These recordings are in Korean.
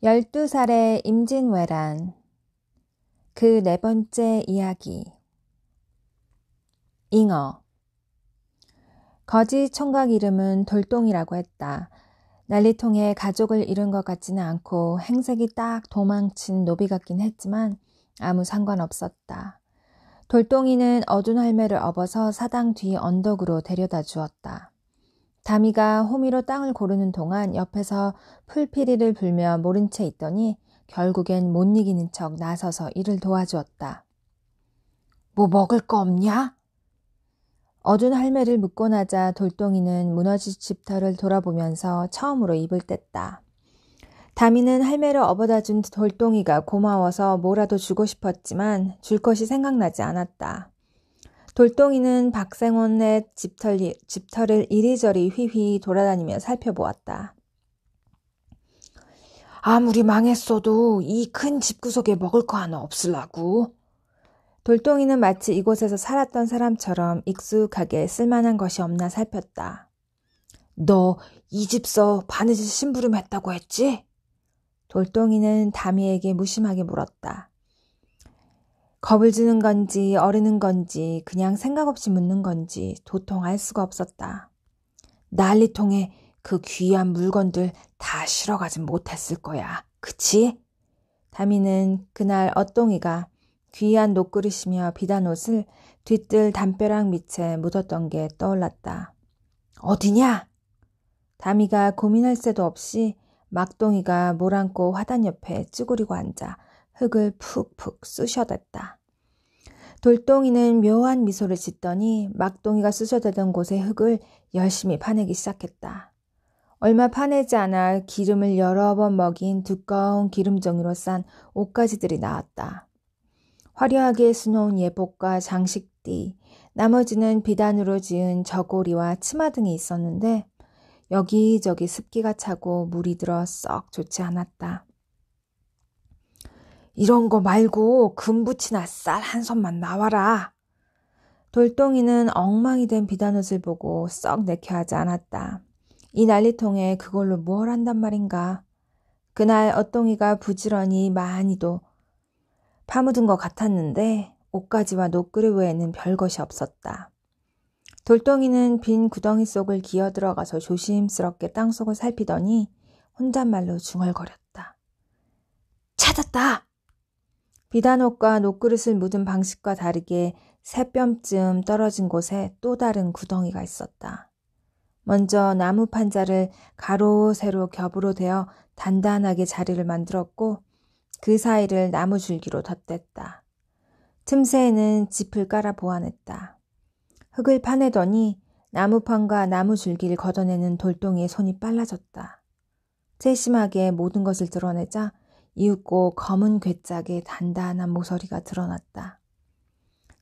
12살의 임진왜란. 그 네 번째 이야기. 잉어. 거지 총각 이름은 돌동이라고 했다. 난리통에 가족을 잃은 것 같지는 않고 행색이 딱 도망친 노비 같긴 했지만 아무 상관없었다. 돌동이는 어둔 할매를 업어서 사당 뒤 언덕으로 데려다 주었다. 다미가 호미로 땅을 고르는 동안 옆에서 풀피리를 불며 모른 채 있더니 결국엔 못 이기는 척 나서서 이를 도와주었다. 뭐 먹을 거 없냐? 어둔 할매를 묻고 나자 돌동이는 무너진 집터를 돌아보면서 처음으로 입을 뗐다. 다미는 할매를 업어다 준 돌동이가 고마워서 뭐라도 주고 싶었지만 줄 것이 생각나지 않았다. 돌동이는 박생원의 집터를 이리저리 휘휘 돌아다니며 살펴보았다. 아무리 망했어도 이 큰 집구석에 먹을 거 하나 없으라고. 돌동이는 마치 이곳에서 살았던 사람처럼 익숙하게 쓸만한 것이 없나 살폈다. 너 이 집서 바느질 심부름 했다고 했지? 돌동이는 다미에게 무심하게 물었다. 겁을 주는 건지 어르는 건지 그냥 생각 없이 묻는 건지 도통 알 수가 없었다. 난리통에 그 귀한 물건들 다 실어가진 못했을 거야. 그치? 다미는 그날 엇동이가 귀한 녹그릇이며 비단 옷을 뒤뜰 담벼락 밑에 묻었던 게 떠올랐다. 어디냐? 다미가 고민할 새도 없이 막동이가 모란고 화단 옆에 쭈그리고 앉아 흙을 푹푹 쑤셔댔다. 돌동이는 묘한 미소를 짓더니 막동이가 쑤셔대던 곳의 흙을 열심히 파내기 시작했다. 얼마 파내지 않아 기름을 여러 번 먹인 두꺼운 기름종이로 싼 옷가지들이 나왔다. 화려하게 수놓은 예복과 장식띠, 나머지는 비단으로 지은 저고리와 치마 등이 있었는데 여기저기 습기가 차고 물이 들어 썩 좋지 않았다. 이런 거 말고 금붙이나 쌀 한 손만 나와라. 돌동이는 엉망이 된 비단옷을 보고 썩 내켜하지 않았다. 이 난리통에 그걸로 뭘 한단 말인가. 그날 엇동이가 부지런히 많이도 파묻은 것 같았는데 옷가지와 녹그릇 외에는 별것이 없었다. 돌동이는 빈 구덩이 속을 기어들어가서 조심스럽게 땅속을 살피더니 혼잣말로 중얼거렸다. 찾았다! 비단옷과 녹그릇을 묻은 방식과 다르게 세 뼘쯤 떨어진 곳에 또 다른 구덩이가 있었다. 먼저 나무 판자를 가로 세로 겹으로 대어 단단하게 자리를 만들었고 그 사이를 나무 줄기로 덧댔다. 틈새에는 짚을 깔아 보완했다. 흙을 파내더니 나무판과 나무 줄기를 걷어내는 돌동이의 손이 빨라졌다. 세심하게 모든 것을 드러내자 이윽고 검은 괴짝의 단단한 모서리가 드러났다.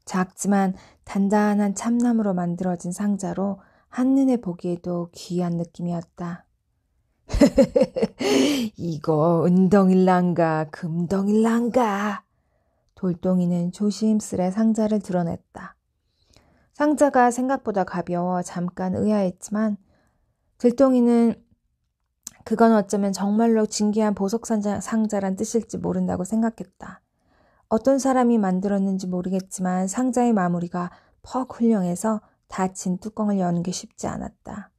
작지만 단단한 참나무로 만들어진 상자로 한눈에 보기에도 귀한 느낌이었다. 이거 은덩일란가 금덩일란가. 돌동이는 조심스레 상자를 드러냈다. 상자가 생각보다 가벼워 잠깐 의아했지만 들동이는 그건 어쩌면 정말로 진귀한 보석 상자란 뜻일지 모른다고 생각했다. 어떤 사람이 만들었는지 모르겠지만 상자의 마무리가 퍽 훌륭해서 닫힌 뚜껑을 여는 게 쉽지 않았다.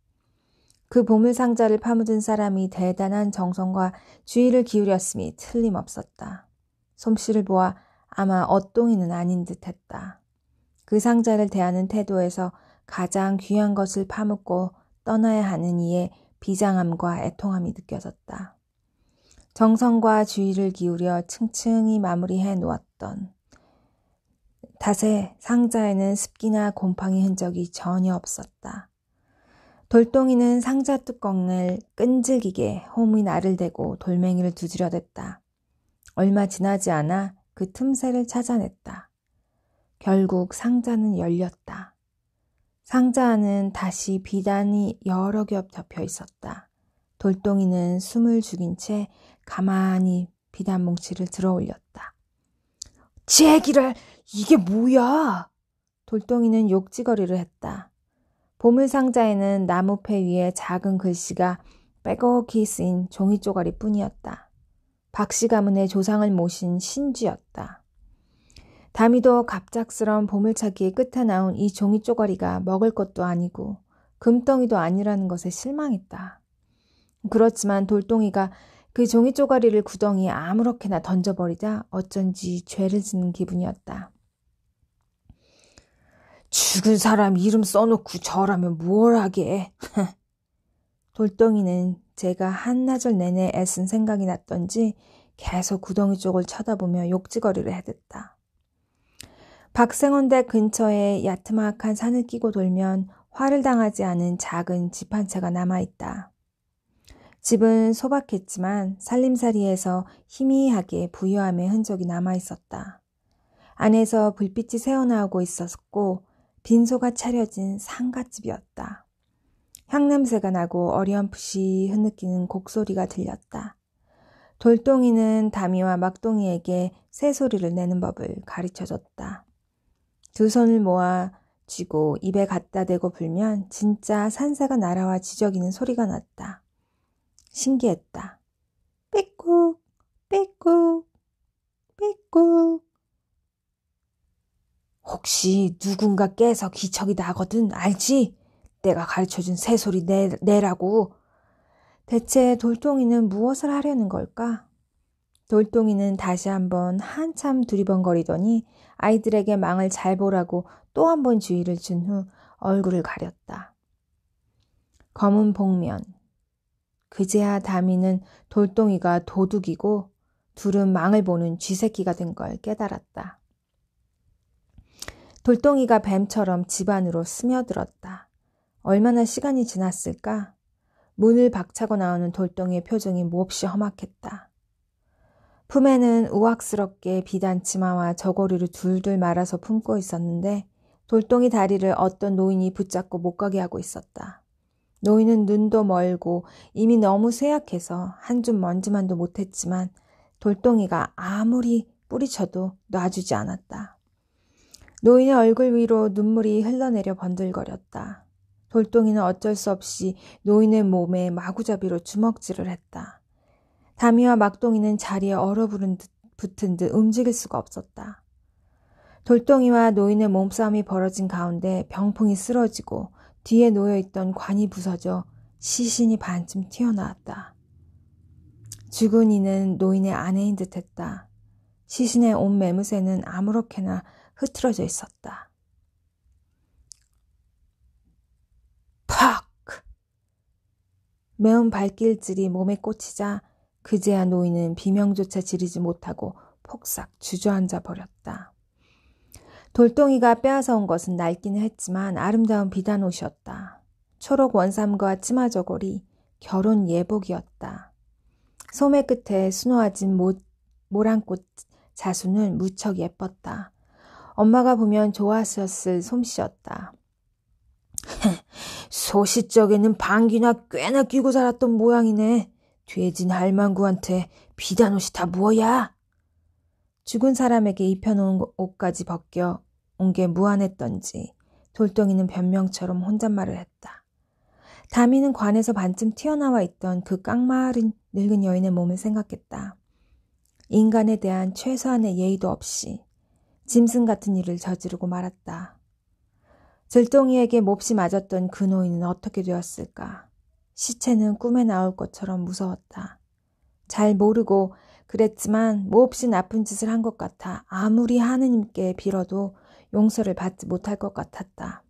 그 보물 상자를 파묻은 사람이 대단한 정성과 주의를 기울였음이 틀림없었다. 솜씨를 보아 아마 엇동이는 아닌 듯했다. 그 상자를 대하는 태도에서 가장 귀한 것을 파묻고 떠나야 하는 이의 비장함과 애통함이 느껴졌다. 정성과 주의를 기울여 층층이 마무리해 놓았던 탓에 상자에는 습기나 곰팡이 흔적이 전혀 없었다. 돌동이는 상자 뚜껑을 끈질기게 홈이 날을 대고 돌멩이를 두드려댔다. 얼마 지나지 않아 그 틈새를 찾아냈다. 결국 상자는 열렸다. 상자 안은 다시 비단이 여러 겹 덮여 있었다. 돌동이는 숨을 죽인 채 가만히 비단 뭉치를 들어 올렸다. 제기를 이게 뭐야? 돌동이는 욕지거리를 했다. 보물 상자에는 나무패 위에 작은 글씨가 빼곡히 쓰인 종이 쪼가리 뿐이었다. 박씨 가문의 조상을 모신 신쥐였다. 다미도 갑작스런 보물찾기의 끝에 나온 이 종이 쪼가리가 먹을 것도 아니고 금덩이도 아니라는 것에 실망했다. 그렇지만 돌덩이가 그 종이 쪼가리를 구덩이에 아무렇게나 던져버리자 어쩐지 죄를 짓는 기분이었다. 죽은 사람 이름 써놓고 저라면 뭘 하게. 돌덩이는 제가 한나절 내내 애쓴 생각이 났던지 계속 구덩이 쪽을 쳐다보며 욕지거리를 해댔다. 박생원댁 근처에 야트막한 산을 끼고 돌면 화를 당하지 않은 작은 집 한 채가 남아있다. 집은 소박했지만 살림살이에서 희미하게 부유함의 흔적이 남아있었다. 안에서 불빛이 새어나오고 있었고 빈소가 차려진 상갓집이었다. 향냄새가 나고 어렴풋이 흐느끼는 곡소리가 들렸다. 돌덩이는 다미와 막둥이에게 새소리를 내는 법을 가르쳐줬다. 두 손을 모아 쥐고 입에 갖다 대고 불면 진짜 산새가 날아와 지저귀는 소리가 났다. 신기했다. 삐꾹 삐꾹 삐꾹. 혹시 누군가 깨서 기척이 나거든 알지? 내가 가르쳐준 새소리 내라고. 대체 돌덩이는 무엇을 하려는 걸까? 돌덩이는 다시 한번 한참 두리번거리더니 아이들에게 망을 잘 보라고 또 한 번 주의를 준 후 얼굴을 가렸다. 검은 복면. 그제야 다미는 돌덩이가 도둑이고 둘은 망을 보는 쥐새끼가 된 걸 깨달았다. 돌덩이가 뱀처럼 집 안으로 스며들었다. 얼마나 시간이 지났을까? 문을 박차고 나오는 돌덩이의 표정이 몹시 험악했다. 품에는 우악스럽게 비단 치마와 저고리를 둘둘 말아서 품고 있었는데 돌덩이 다리를 어떤 노인이 붙잡고 못 가게 하고 있었다. 노인은 눈도 멀고 이미 너무 쇠약해서 한 줌 먼지만도 못했지만 돌덩이가 아무리 뿌리쳐도 놔주지 않았다. 노인의 얼굴 위로 눈물이 흘러내려 번들거렸다. 돌덩이는 어쩔 수 없이 노인의 몸에 마구잡이로 주먹질을 했다. 다미와 막둥이는 자리에 얼어붙은 듯 움직일 수가 없었다. 돌덩이와 노인의 몸싸움이 벌어진 가운데 병풍이 쓰러지고 뒤에 놓여있던 관이 부서져 시신이 반쯤 튀어나왔다. 죽은 이는 노인의 아내인 듯했다. 시신의 옷 매무새는 아무렇게나 흐트러져 있었다. 팍! 매운 발길질이 몸에 꽂히자 그제야 노인은 비명조차 지르지 못하고 폭삭 주저앉아 버렸다. 돌덩이가 빼앗아온 것은 낡기는 했지만 아름다운 비단 옷이었다. 초록 원삼과 치마 저고리, 결혼 예복이었다. 소매 끝에 수놓아진 모란꽃 자수는 무척 예뻤다. 엄마가 보면 좋아하셨을 솜씨였다. 소시적에는 방귀나 꽤나 끼고 살았던 모양이네. 돼진 할망구한테 비단 옷이 다 뭐야? 죽은 사람에게 입혀놓은 옷까지 벗겨 온 게 무안했던지 돌덩이는 변명처럼 혼잣말을 했다. 다미는 관에서 반쯤 튀어나와 있던 그 깡마른 늙은 여인의 몸을 생각했다. 인간에 대한 최소한의 예의도 없이 짐승 같은 일을 저지르고 말았다. 들덩이에게 몹시 맞았던 그 노인은 어떻게 되었을까? 시체는 꿈에 나올 것처럼 무서웠다. 잘 모르고 그랬지만 몹시 나쁜 짓을 한 것 같아 아무리 하느님께 빌어도 용서를 받지 못할 것 같았다.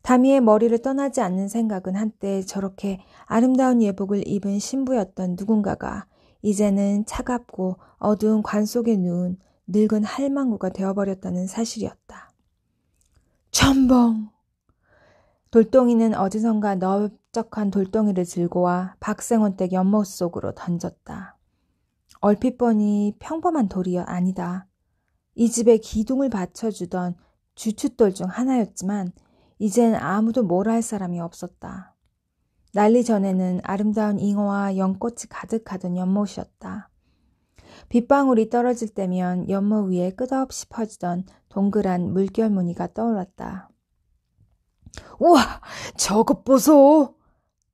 다미의 머리를 떠나지 않는 생각은 한때 저렇게 아름다운 예복을 입은 신부였던 누군가가 이제는 차갑고 어두운 관 속에 누운 늙은 할망구가 되어버렸다는 사실이었다. 첨벙! 돌덩이는 어디선가 넓적한 돌덩이를 들고 와 박생원댁 연못 속으로 던졌다. 얼핏 보니 평범한 돌이 아니다. 이 집에 기둥을 받쳐주던 주춧돌 중 하나였지만 이젠 아무도 뭐라 할 사람이 없었다. 난리 전에는 아름다운 잉어와 연꽃이 가득하던 연못이었다. 빗방울이 떨어질 때면 연못 위에 끝없이 퍼지던 동그란 물결 무늬가 떠올랐다. 우와! 저것 보소!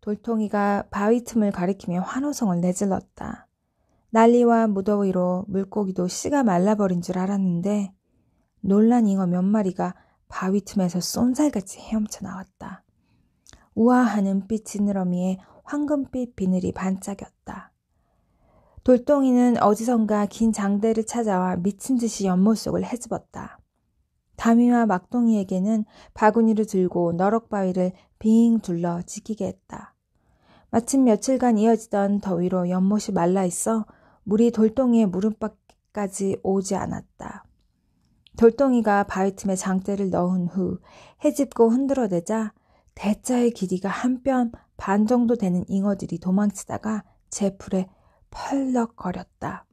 돌덩이가 바위 틈을 가리키며 환호성을 내질렀다. 난리와 무더위로 물고기도 씨가 말라버린 줄 알았는데 놀란 잉어 몇 마리가 바위 틈에서 쏜살같이 헤엄쳐 나왔다. 우아한 은빛 지느러미에 황금빛 비늘이 반짝였다. 돌덩이는 어디선가 긴 장대를 찾아와 미친 듯이 연못 속을 헤집었다. 다미와 막둥이에게는 바구니를 들고 너럭바위를 빙 둘러 지키게 했다. 마침 며칠간 이어지던 더위로 연못이 말라있어 물이 돌덩이의 무릎밖까지 오지 않았다. 돌덩이가 바위 틈에 장대를 넣은 후 헤집고 흔들어대자 대자의 길이가 한 뼘 반 정도 되는 잉어들이 도망치다가 제 풀에 펄럭거렸다.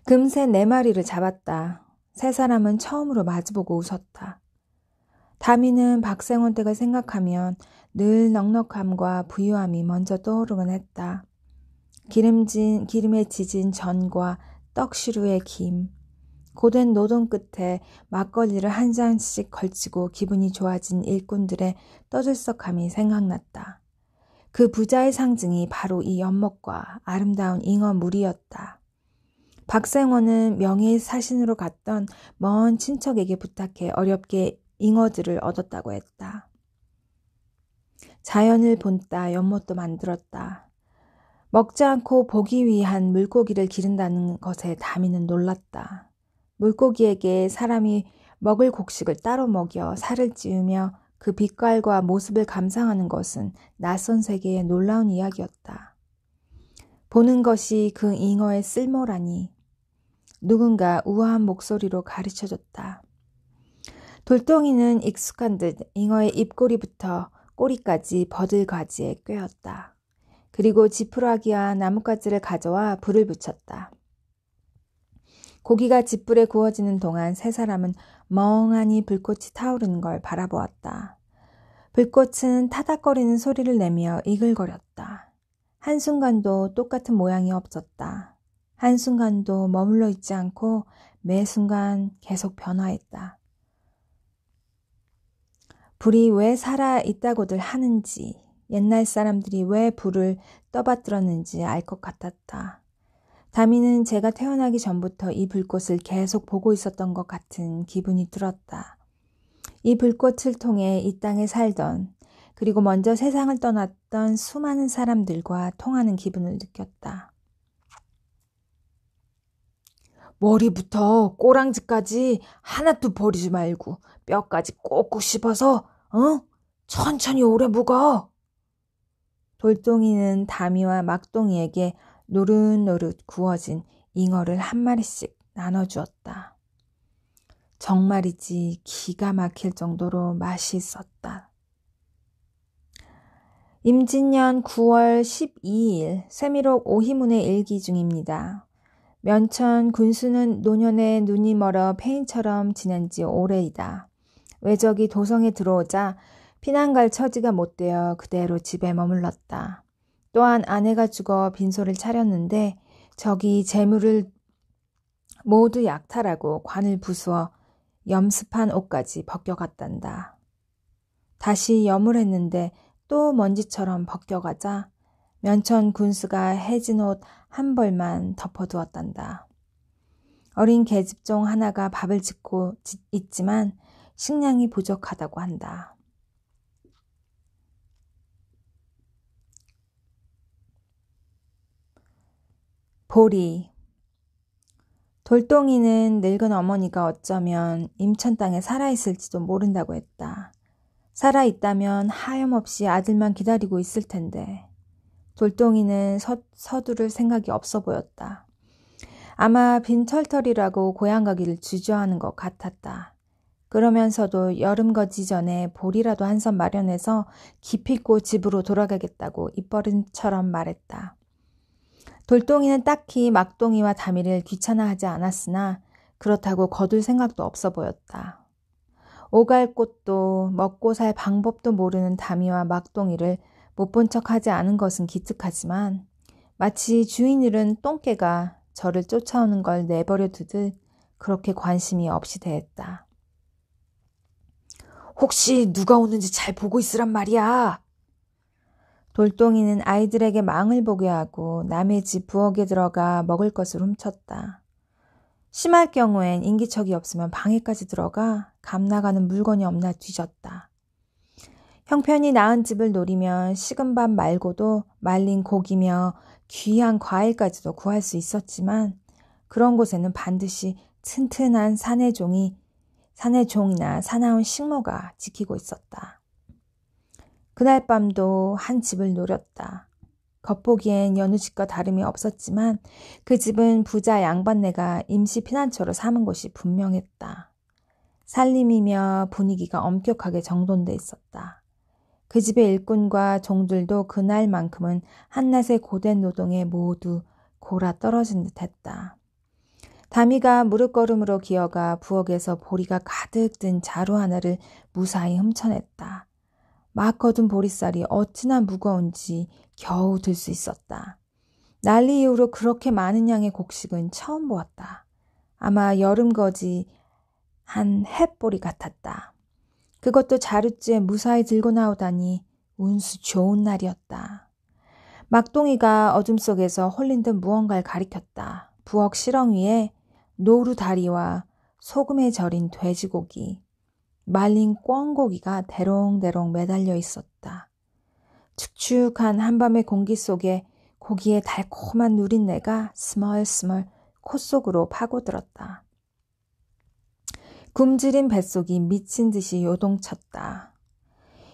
금세 4마리를 잡았다. 3사람은 처음으로 마주보고 웃었다. 다미는 박생원 댁을 생각하면 늘 넉넉함과 부유함이 먼저 떠오르곤 했다. 기름에 지진 전과 떡시루의 김, 고된 노동 끝에 막걸리를 한 잔씩 걸치고 기분이 좋아진 일꾼들의 떠들썩함이 생각났다. 그 부자의 상징이 바로 이 연못과 아름다운 잉어 물이었다. 박생원은 명예의 사신으로 갔던 먼 친척에게 부탁해 어렵게 잉어들을 얻었다고 했다. 자연을 본따 연못도 만들었다. 먹지 않고 보기 위한 물고기를 기른다는 것에 다미는 놀랐다. 물고기에게 사람이 먹을 곡식을 따로 먹여 살을 찌우며 그 빛깔과 모습을 감상하는 것은 낯선 세계의 놀라운 이야기였다. 보는 것이 그 잉어의 쓸모라니 누군가 우아한 목소리로 가르쳐줬다. 돌덩이는 익숙한 듯 잉어의 입꼬리부터 꼬리까지 버들가지에 꿰었다. 그리고 지푸라기와 나뭇가지를 가져와 불을 붙였다. 고기가 짓불에 구워지는 동안 3사람은 멍하니 불꽃이 타오르는 걸 바라보았다. 불꽃은 타닥거리는 소리를 내며 이글거렸다. 한순간도 똑같은 모양이 없었다. 한순간도 머물러 있지 않고 매 순간 계속 변화했다. 불이 왜 살아있다고들 하는지, 옛날 사람들이 왜 불을 떠받들었는지 알 것 같았다. 다미는 제가 태어나기 전부터 이 불꽃을 계속 보고 있었던 것 같은 기분이 들었다. 이 불꽃을 통해 이 땅에 살던, 그리고 먼저 세상을 떠났던 수많은 사람들과 통하는 기분을 느꼈다. 머리부터 꼬랑지까지 하나도 버리지 말고 뼈까지 꼭꼭 씹어서 천천히 오래 묵어. 돌덩이는 다미와 막둥이에게 노릇노릇 구워진 잉어를 한 마리씩 나눠주었다. 정말이지 기가 막힐 정도로 맛이 있었다. 임진년 9월 12일 세미록 오희문의 일기 중입니다. 면천 군수는 노년에 눈이 멀어 폐인처럼 지낸 지 오래이다. 외적이 도성에 들어오자 피난갈 처지가 못되어 그대로 집에 머물렀다. 또한 아내가 죽어 빈소를 차렸는데 적이 재물을 모두 약탈하고 관을 부수어 염습한 옷까지 벗겨갔단다. 다시 염을 했는데 또 먼지처럼 벗겨가자 면천 군수가 해진 옷 한 벌만 덮어두었단다. 어린 계집종 하나가 밥을 짓고 있지만 식량이 부족하다고 한다. 보리. 돌덩이는 늙은 어머니가 어쩌면 임천 땅에 살아있을지도 모른다고 했다. 살아있다면 하염없이 아들만 기다리고 있을 텐데 돌덩이는 서두를 생각이 없어 보였다. 아마 빈털털이라고 고향 가기를 주저하는 것 같았다. 그러면서도 여름 거지 전에 보리라도 한 선 마련해서 기필코 집으로 돌아가겠다고 입버릇처럼 말했다. 돌덩이는 딱히 막둥이와 다미를 귀찮아하지 않았으나 그렇다고 거둘 생각도 없어 보였다. 오갈 곳도 먹고 살 방법도 모르는 다미와 막둥이를 못 본 척하지 않은 것은 기특하지만 마치 주인 잃은 똥개가 저를 쫓아오는 걸 내버려 두듯 그렇게 관심이 없이 대했다. 혹시 누가 오는지 잘 보고 있으란 말이야. 돌덩이는 아이들에게 망을 보게 하고 남의 집 부엌에 들어가 먹을 것을 훔쳤다. 심할 경우엔 인기척이 없으면 방에까지 들어가 감 나가는 물건이 없나 뒤졌다. 형편이 나은 집을 노리면 식은 밥 말고도 말린 고기며 귀한 과일까지도 구할 수 있었지만 그런 곳에는 반드시 튼튼한 사내종이나 사나운 식모가 지키고 있었다. 그날 밤도 한 집을 노렸다. 겉보기엔 여느 집과 다름이 없었지만 그 집은 부자 양반네가 임시 피난처로 삼은 곳이 분명했다. 살림이며 분위기가 엄격하게 정돈돼 있었다. 그 집의 일꾼과 종들도 그날만큼은 한낮의 고된 노동에 모두 골아 떨어진 듯했다. 다미가 무릎걸음으로 기어가 부엌에서 보리가 가득 든 자루 하나를 무사히 훔쳐냈다. 막 거둔 보리쌀이 어찌나 무거운지 겨우 들 수 있었다. 난리 이후로 그렇게 많은 양의 곡식은 처음 보았다. 아마 여름거지 한 햇보리 같았다. 그것도 자루째 무사히 들고 나오다니 운수 좋은 날이었다. 막동이가 어둠 속에서 홀린 듯 무언가를 가리켰다. 부엌 시렁 위에 노루 다리와 소금에 절인 돼지고기, 말린 꿩고기가 대롱대롱 매달려 있었다. 축축한 한밤의 공기 속에 고기의 달콤한 누린내가 스멀스멀 코 속으로 파고들었다. 굶주린 뱃속이 미친 듯이 요동쳤다.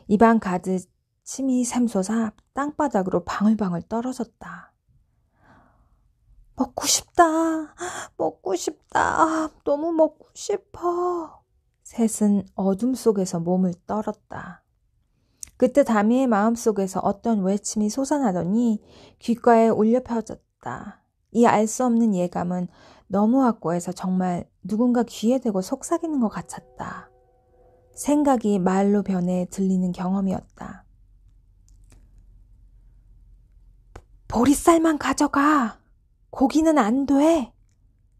입안 가득 침이 샘솟아 땅바닥으로 방울방울 떨어졌다. 먹고 싶다. 먹고 싶다. 너무 먹고 싶어. 셋은 어둠 속에서 몸을 떨었다. 그때 다미의 마음속에서 어떤 외침이 솟아나더니 귓가에 울려 퍼졌다. 이 알 수 없는 예감은 너무 확고해서 정말 누군가 귀에 대고 속삭이는 것 같았다. 생각이 말로 변해 들리는 경험이었다. 보리쌀만 가져가. 고기는 안 돼.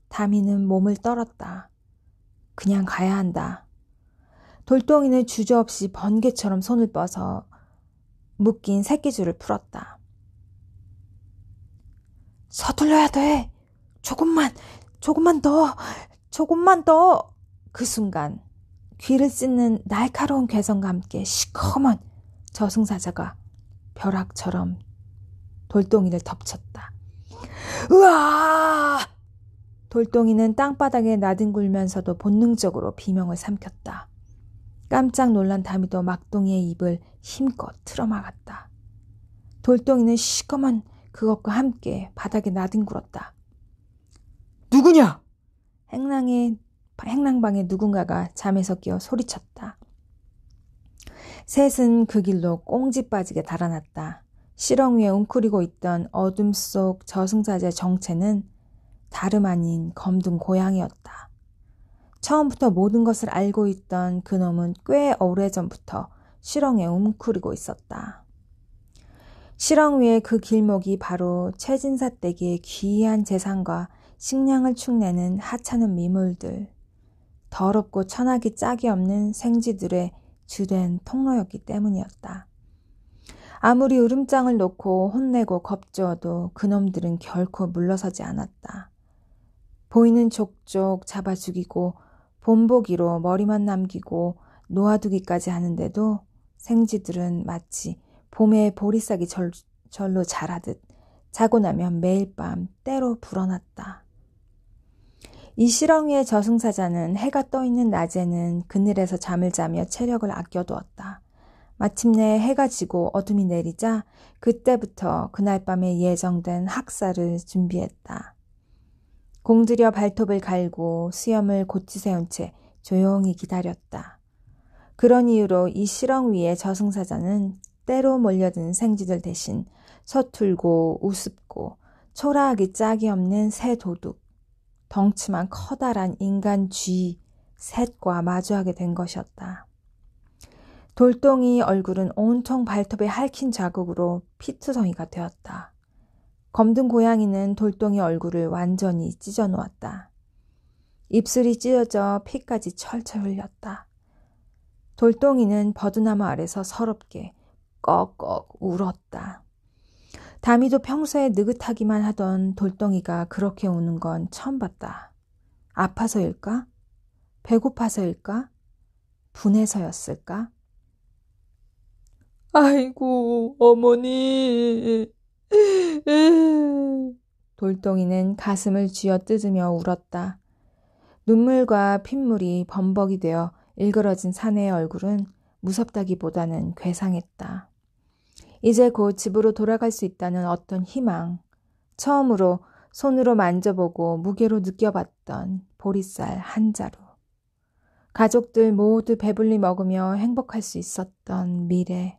다미는 몸을 떨었다. 그냥 가야 한다. 돌덩이는 주저없이 번개처럼 손을 뻗어 묶인 새끼줄을 풀었다. 서둘러야 돼. 조금만 더. 그 순간 귀를 찢는 날카로운 괴성과 함께 시커먼 저승사자가 벼락처럼 돌덩이를 덮쳤다. 으아! 돌덩이는 땅바닥에 나뒹굴면서도 본능적으로 비명을 삼켰다. 깜짝 놀란 다미도 막둥이의 입을 힘껏 틀어막았다. 돌덩이는 시커먼 그것과 함께 바닥에 나뒹굴었다. 누구냐? 행랑방에 누군가가 잠에서 깨어 소리쳤다. 셋은 그 길로 꽁지 빠지게 달아났다. 시렁 위에 웅크리고 있던 어둠 속 저승사자의 정체는 다름 아닌 검둥 고양이였다. 처음부터 모든 것을 알고 있던 그놈은 꽤 오래전부터 시렁에 웅크리고 있었다. 시렁 위의 그 길목이 바로 최진사 댁의 귀한 재산과 식량을 축내는 하찮은 미물들, 더럽고 천하기 짝이 없는 생쥐들의 주된 통로였기 때문이었다. 아무리 으름장을 놓고 혼내고 겁주어도 그놈들은 결코 물러서지 않았다. 보이는 족족 잡아 죽이고 본보기로 머리만 남기고 놓아두기까지 하는데도 생쥐들은 마치 봄에 보리싹이 절로 자라듯 자고 나면 매일 밤 때로 불어났다. 이 시렁 위의 저승사자는 해가 떠 있는 낮에는 그늘에서 잠을 자며 체력을 아껴두었다. 마침내 해가 지고 어둠이 내리자 그때부터 그날 밤에 예정된 학살을 준비했다. 공들여 발톱을 갈고 수염을 곧지 세운 채 조용히 기다렸다. 그런 이유로 이 시렁 위의 저승사자는 때로 몰려드는 생쥐들 대신 서툴고 우습고 초라하기 짝이 없는 새 도둑, 덩치만 커다란 인간 쥐 셋과 마주하게 된 것이었다. 돌덩이 얼굴은 온통 발톱에 핥힌 자국으로 피투성이가 되었다. 검둥 고양이는 돌덩이 얼굴을 완전히 찢어 놓았다. 입술이 찢어져 피까지 철철 흘렸다. 돌덩이는 버드나무 아래서 서럽게 꺽꺽 울었다. 다미도 평소에 느긋하기만 하던 돌덩이가 그렇게 우는 건 처음 봤다. 아파서일까? 배고파서일까? 분해서였을까? 아이고, 어머니. 돌덩이는 가슴을 쥐어뜯으며 울었다. 눈물과 핏물이 범벅이 되어 일그러진 사내의 얼굴은 무섭다기보다는 괴상했다. 이제 곧 집으로 돌아갈 수 있다는 어떤 희망, 처음으로 손으로 만져보고 무게로 느껴봤던 보리쌀 한 자루. 가족들 모두 배불리 먹으며 행복할 수 있었던 미래.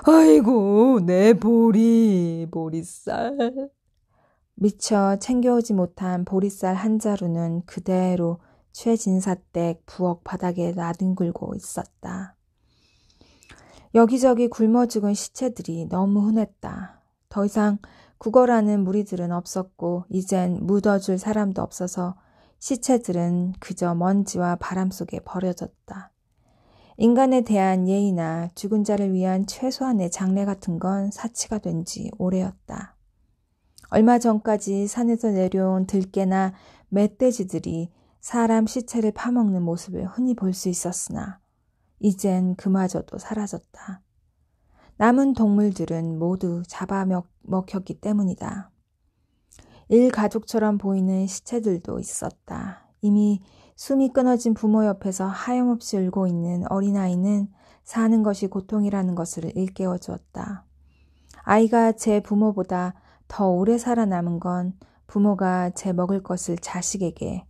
아이고, 내 보리쌀. 미처 챙겨오지 못한 보리쌀 한 자루는 그대로 최진사댁 부엌 바닥에 나뒹굴고 있었다. 여기저기 굶어 죽은 시체들이 너무 흔했다. 더 이상 구걸하는 무리들은 없었고 이젠 묻어줄 사람도 없어서 시체들은 그저 먼지와 바람 속에 버려졌다. 인간에 대한 예의나 죽은 자를 위한 최소한의 장례 같은 건 사치가 된 지 오래였다. 얼마 전까지 산에서 내려온 들깨나 멧돼지들이 사람 시체를 파먹는 모습을 흔히 볼 수 있었으나 이젠 그마저도 사라졌다. 남은 동물들은 모두 잡아먹혔기 때문이다. 일가족처럼 보이는 시체들도 있었다. 이미 숨이 끊어진 부모 옆에서 하염없이 울고 있는 어린아이는 사는 것이 고통이라는 것을 일깨워 주었다. 아이가 제 부모보다 더 오래 살아남은 건 부모가 제 먹을 것을 자식에게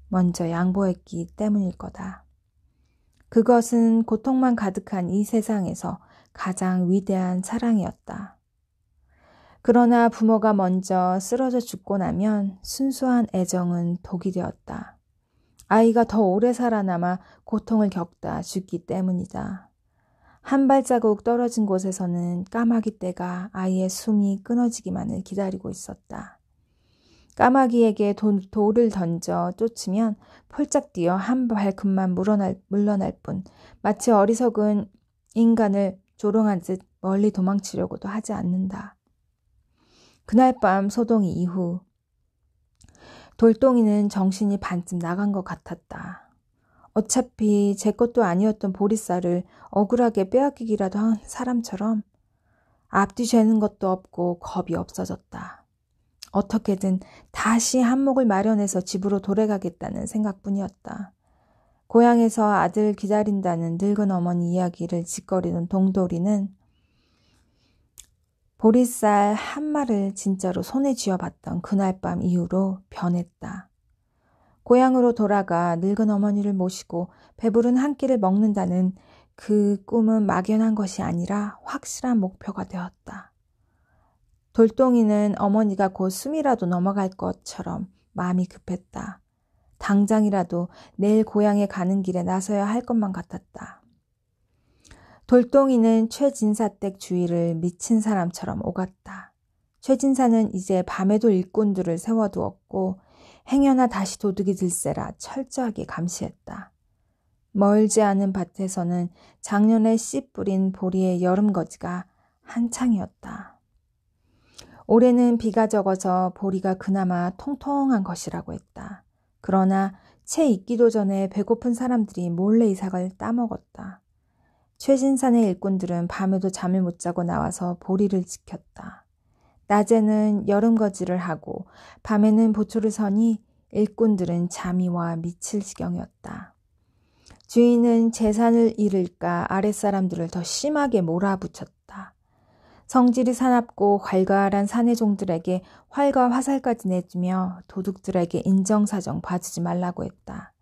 먼저 양보했기 때문일 거다. 그것은 고통만 가득한 이 세상에서 가장 위대한 사랑이었다. 그러나 부모가 먼저 쓰러져 죽고 나면 순수한 애정은 독이 되었다. 아이가 더 오래 살아남아 고통을 겪다 죽기 때문이다. 한 발자국 떨어진 곳에서는 까마귀 떼가 아이의 숨이 끊어지기만을 기다리고 있었다. 까마귀에게 돌을 던져 쫓으면 폴짝 뛰어 한 발큼만 물러날 뿐 마치 어리석은 인간을 조롱한 듯 멀리 도망치려고도 하지 않는다. 그날 밤 소동이 이후 돌덩이는 정신이 반쯤 나간 것 같았다. 어차피 제 것도 아니었던 보리쌀을 억울하게 빼앗기기라도 한 사람처럼 앞뒤 재는 것도 없고 겁이 없어졌다. 어떻게든 다시 한몫을 마련해서 집으로 돌아가겠다는 생각뿐이었다. 고향에서 아들 기다린다는 늙은 어머니 이야기를 짓거리는 동돌이는 보리쌀 한 마를 진짜로 손에 쥐어봤던 그날 밤 이후로 변했다. 고향으로 돌아가 늙은 어머니를 모시고 배부른 한 끼를 먹는다는 그 꿈은 막연한 것이 아니라 확실한 목표가 되었다. 돌덩이는 어머니가 곧 숨이라도 넘어갈 것처럼 마음이 급했다. 당장이라도 내일 고향에 가는 길에 나서야 할 것만 같았다. 돌덩이는 최진사댁 주위를 미친 사람처럼 오갔다. 최진사는 이제 밤에도 일꾼들을 세워두었고 행여나 다시 도둑이 들세라 철저하게 감시했다. 멀지 않은 밭에서는 작년에 씨 뿌린 보리의 여름거지가 한창이었다. 올해는 비가 적어서 보리가 그나마 통통한 것이라고 했다. 그러나 채 익기도 전에 배고픈 사람들이 몰래 이삭을 따먹었다. 최진산의 일꾼들은 밤에도 잠을 못 자고 나와서 보리를 지켰다. 낮에는 여름거지를 하고 밤에는 보초를 서니 일꾼들은 잠이 와 미칠 지경이었다. 주인은 재산을 잃을까 아랫사람들을 더 심하게 몰아붙였다. 성질이 사납고 괄괄한 사내종들에게 활과 화살까지 내주며 도둑들에게 인정사정 봐주지 말라고 했다.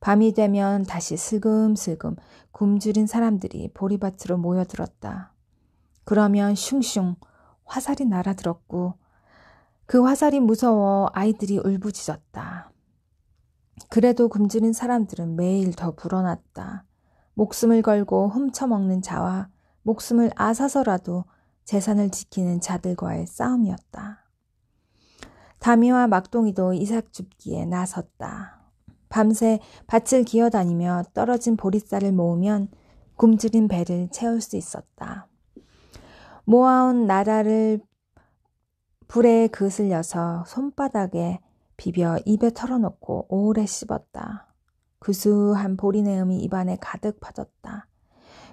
밤이 되면 다시 슬금슬금 굶주린 사람들이 보리밭으로 모여들었다. 그러면 슝슝 화살이 날아들었고 그 화살이 무서워 아이들이 울부짖었다. 그래도 굶주린 사람들은 매일 더 불어났다. 목숨을 걸고 훔쳐먹는 자와 목숨을 앗아서라도 재산을 지키는 자들과의 싸움이었다. 다미와 막동이도 이삭 줍기에 나섰다. 밤새 밭을 기어다니며 떨어진 보리쌀을 모으면 굶주린 배를 채울 수 있었다. 모아온 나라를 불에 그슬려서 손바닥에 비벼 입에 털어놓고 오래 씹었다. 구수한 보리내음이 입안에 가득 퍼졌다.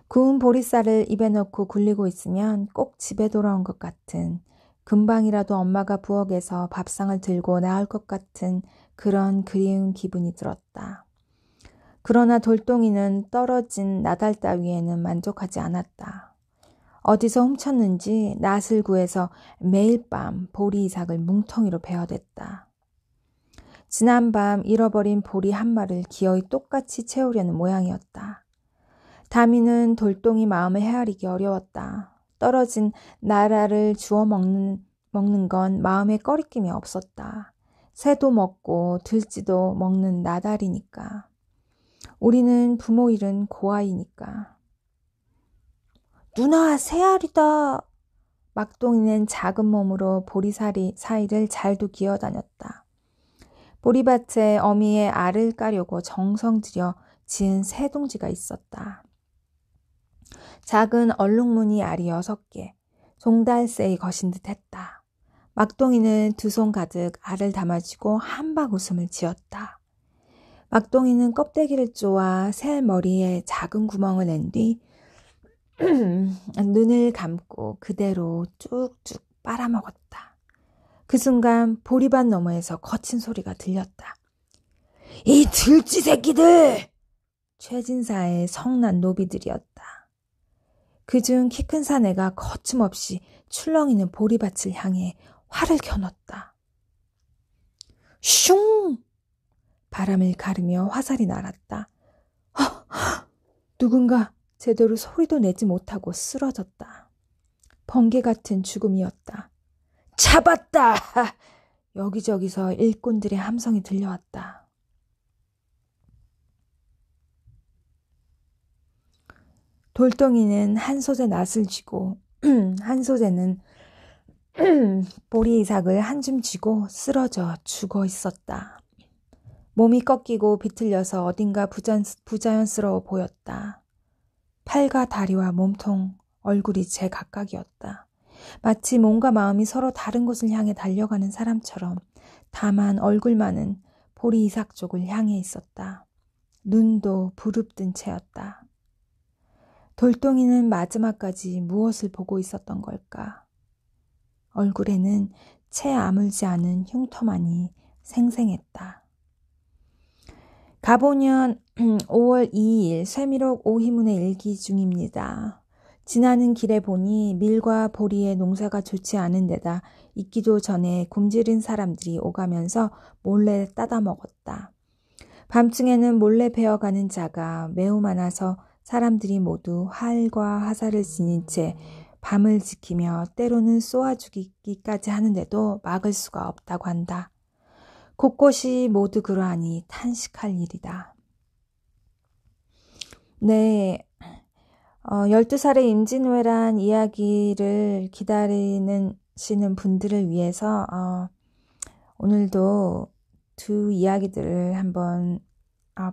구운 보리쌀을 입에 넣고 굴리고 있으면 꼭 집에 돌아온 것 같은, 금방이라도 엄마가 부엌에서 밥상을 들고 나올 것 같은 그런 그리운 기분이 들었다. 그러나 돌덩이는 떨어진 나달 따위에는 만족하지 않았다. 어디서 훔쳤는지 낫을 구해서 매일 밤 보리 이삭을 뭉텅이로 베어댔다. 지난밤 잃어버린 보리 한 마를 기어이 똑같이 채우려는 모양이었다. 다미는 돌덩이 마음을 헤아리기 어려웠다. 떨어진 나라를 주워 먹는 건 마음에 꺼리낌이 없었다. 새도 먹고 들쥐도 먹는 나달이니까. 우리는 부모 잃은 고아이니까. 누나, 새알이다. 막동이는 작은 몸으로 보리사리 사이를 잘도 기어다녔다. 보리밭에 어미의 알을 까려고 정성 들여 지은 새 둥지가 있었다. 작은 얼룩무늬 알이 6개, 종달새의 것인 듯했다. 막동이는 2손 가득 알을 담아쥐고 한박 웃음을 지었다. 막동이는 껍데기를 쪼아 새 머리에 작은 구멍을 낸 뒤 눈을 감고 그대로 쭉쭉 빨아먹었다. 그 순간 보리밭 너머에서 거친 소리가 들렸다. 이 들쥐 새끼들! 최진사의 성난 노비들이었다. 그중 키 큰 사내가 거침없이 출렁이는 보리밭을 향해 활을 켜놓았다. 슝! 바람을 가르며 화살이 날았다. 누군가 제대로 소리도 내지 못하고 쓰러졌다. 번개 같은 죽음이었다. 잡았다! 여기저기서 일꾼들의 함성이 들려왔다. 돌덩이는 한 소재 낫을 쥐고 한 소재는 보리 이삭을 한 줌 쥐고 쓰러져 죽어 있었다. 몸이 꺾이고 비틀려서 어딘가 부자연스러워 보였다. 팔과 다리와 몸통, 얼굴이 제각각이었다. 마치 몸과 마음이 서로 다른 곳을 향해 달려가는 사람처럼 다만 얼굴만은 보리 이삭 쪽을 향해 있었다. 눈도 부릅뜬 채였다. 돌덩이는 마지막까지 무엇을 보고 있었던 걸까? 얼굴에는 채 아물지 않은 흉터만이 생생했다. 가보년 5월 2일 쇠미록 오희문의 일기 중입니다. 지나는 길에 보니 밀과 보리의 농사가 좋지 않은 데다 익기도 전에 굶주린 사람들이 오가면서 몰래 따다 먹었다. 밤중에는 몰래 베어가는 자가 매우 많아서 사람들이 모두 활과 화살을 지닌 채 밤을 지키며 때로는 쏘아 죽이기까지 하는데도 막을 수가 없다고 한다. 곳곳이 모두 그러하니 탄식할 일이다. 네, 12살의 임진왜란 이야기를 기다리시는 분들을 위해서 오늘도 두 이야기들을 한번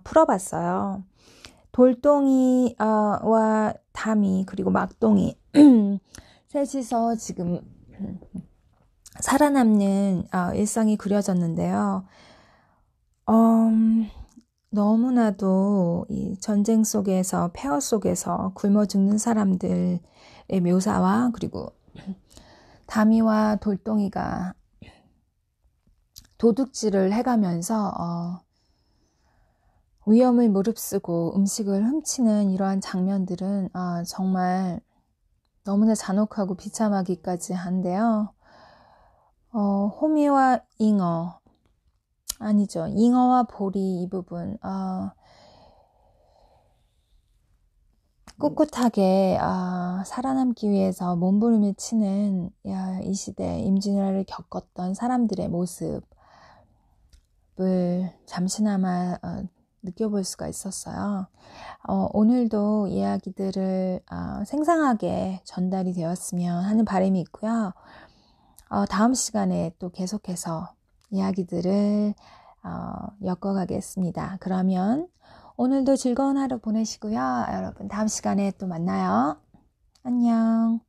풀어봤어요. 돌덩이와 다미 그리고 막동이 셋이서 지금 살아남는 일상이 그려졌는데요. 너무나도 이 전쟁 속에서 폐허 속에서 굶어 죽는 사람들의 묘사와 그리고 다미와 돌덩이가 도둑질을 해가면서 위험을 무릅쓰고 음식을 훔치는 이러한 장면들은 정말 너무나 잔혹하고 비참하기까지 한데요. 호미와 잉어, 아니죠. 잉어와 보리 이 부분, 꿋꿋하게 살아남기 위해서 몸부림을 치는 이 시대 임진왜란을 겪었던 사람들의 모습을 잠시나마 느껴볼 수가 있었어요. 오늘도 이야기들을 생생하게 전달이 되었으면 하는 바람이 있고요. 다음 시간에 또 계속해서 이야기들을 엮어가겠습니다. 그러면 오늘도 즐거운 하루 보내시고요. 여러분 다음 시간에 또 만나요. 안녕.